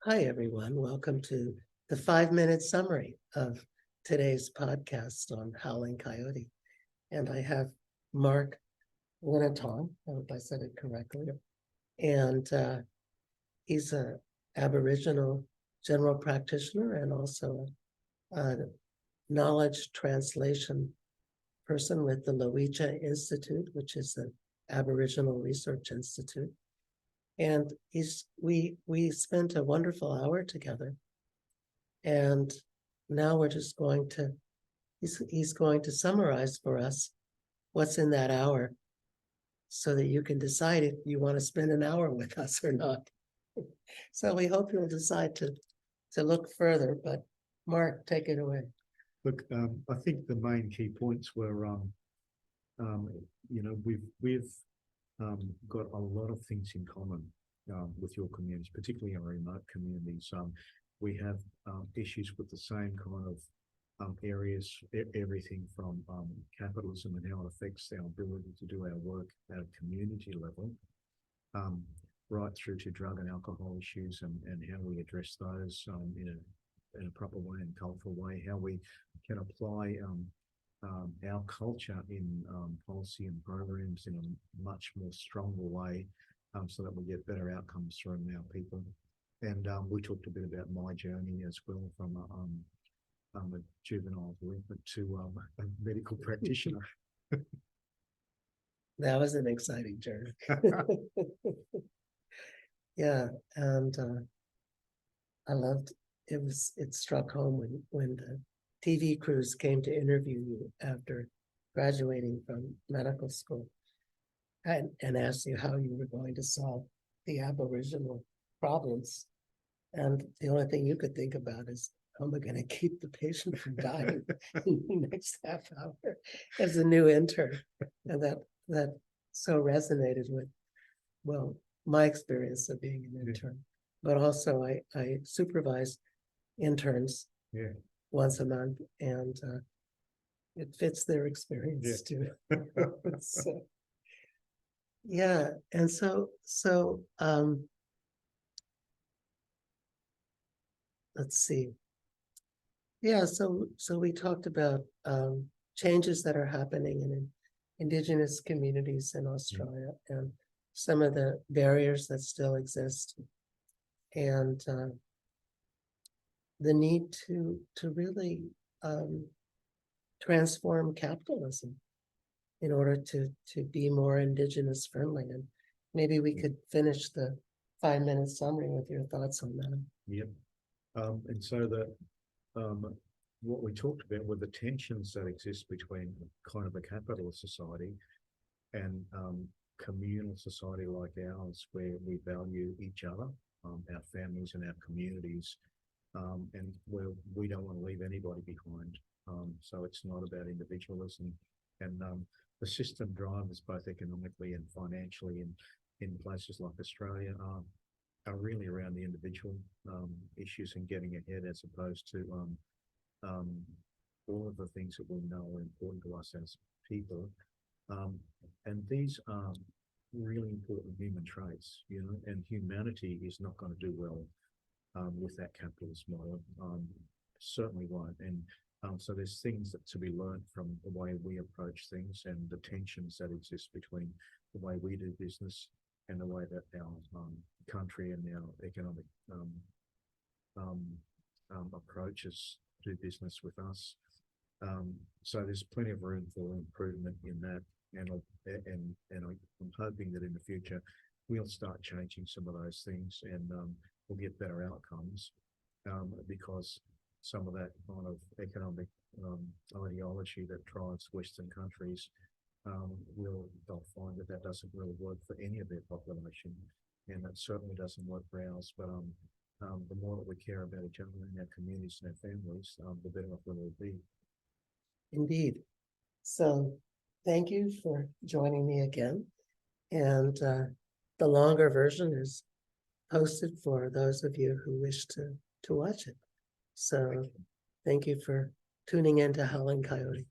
Hi, everyone. Welcome to the 5-minute summary of today's podcast on Howling Coyote. And I have Mark Winetong, I hope I said it correctly. And he's an Aboriginal general practitioner and also a knowledge translation person with the Lowitja Institute, which is an Aboriginal Research Institute. And we spent a wonderful hour together. And now we're just going to, he's going to summarize for us what's in that hour so that you can decide if you want to spend an hour with us or not. So we hope you'll decide to look further, but Mark, take it away. Look, I think the main key points were, we've got a lot of things in common with your communities, particularly our remote communities. We have issues with the same kind of areas, everything from capitalism and how it affects our ability to do our work at a community level, right through to drug and alcohol issues and how we address those in a proper way and colourful way, how we can apply our culture in policy and programs in a much more stronger way, so that we get better outcomes from our people. And we talked a bit about my journey as well, from a juvenile delinquent to a medical practitioner. That was an exciting journey. Yeah, and I loved it. It struck home when the TV crews came to interview you after graduating from medical school and asked you how you were going to solve the Aboriginal problems. And the only thing you could think about is, how am I going to keep the patient from dying in the next half hour as a new intern? And that so resonated with, well, my experience of being an intern. But also I supervise interns once a month, and it fits their experience too. So, yeah, and so let's see. Yeah, so we talked about changes that are happening in Indigenous communities in Australia and some of the barriers that still exist, and the need to really transform capitalism in order to be more Indigenous friendly. And maybe we could finish the 5-minute summary with your thoughts on that. Yep. And so what we talked about were the tensions that exist between kind of a capitalist society and communal society like ours, where we value each other, our families and our communities, and where we don't want to leave anybody behind. So it's not about individualism, and the system drivers, both economically and financially, in places like Australia are really around the individual issues and getting ahead, as opposed to all of the things that we know are important to us as people. And these are really important human traits, and humanity is not going to do well with that capitalist model. Certainly won't. And so there's things that to be learned from the way we approach things and the tensions that exist between the way we do business and the way that our country and our economic approaches do business with us. So there's plenty of room for improvement in that, and I'm hoping that in the future we'll start changing some of those things, and we'll get better outcomes, because some of that kind of economic ideology that drives Western countries, they'll find that doesn't really work for any of their population, and that certainly doesn't work for ours. But the more that we care about each other and our communities and our families, the better off we'll be. Indeed. So thank you for joining me again. And the longer version is posted for those of you who wish to watch it. So thank you for tuning in to Howling Coyote.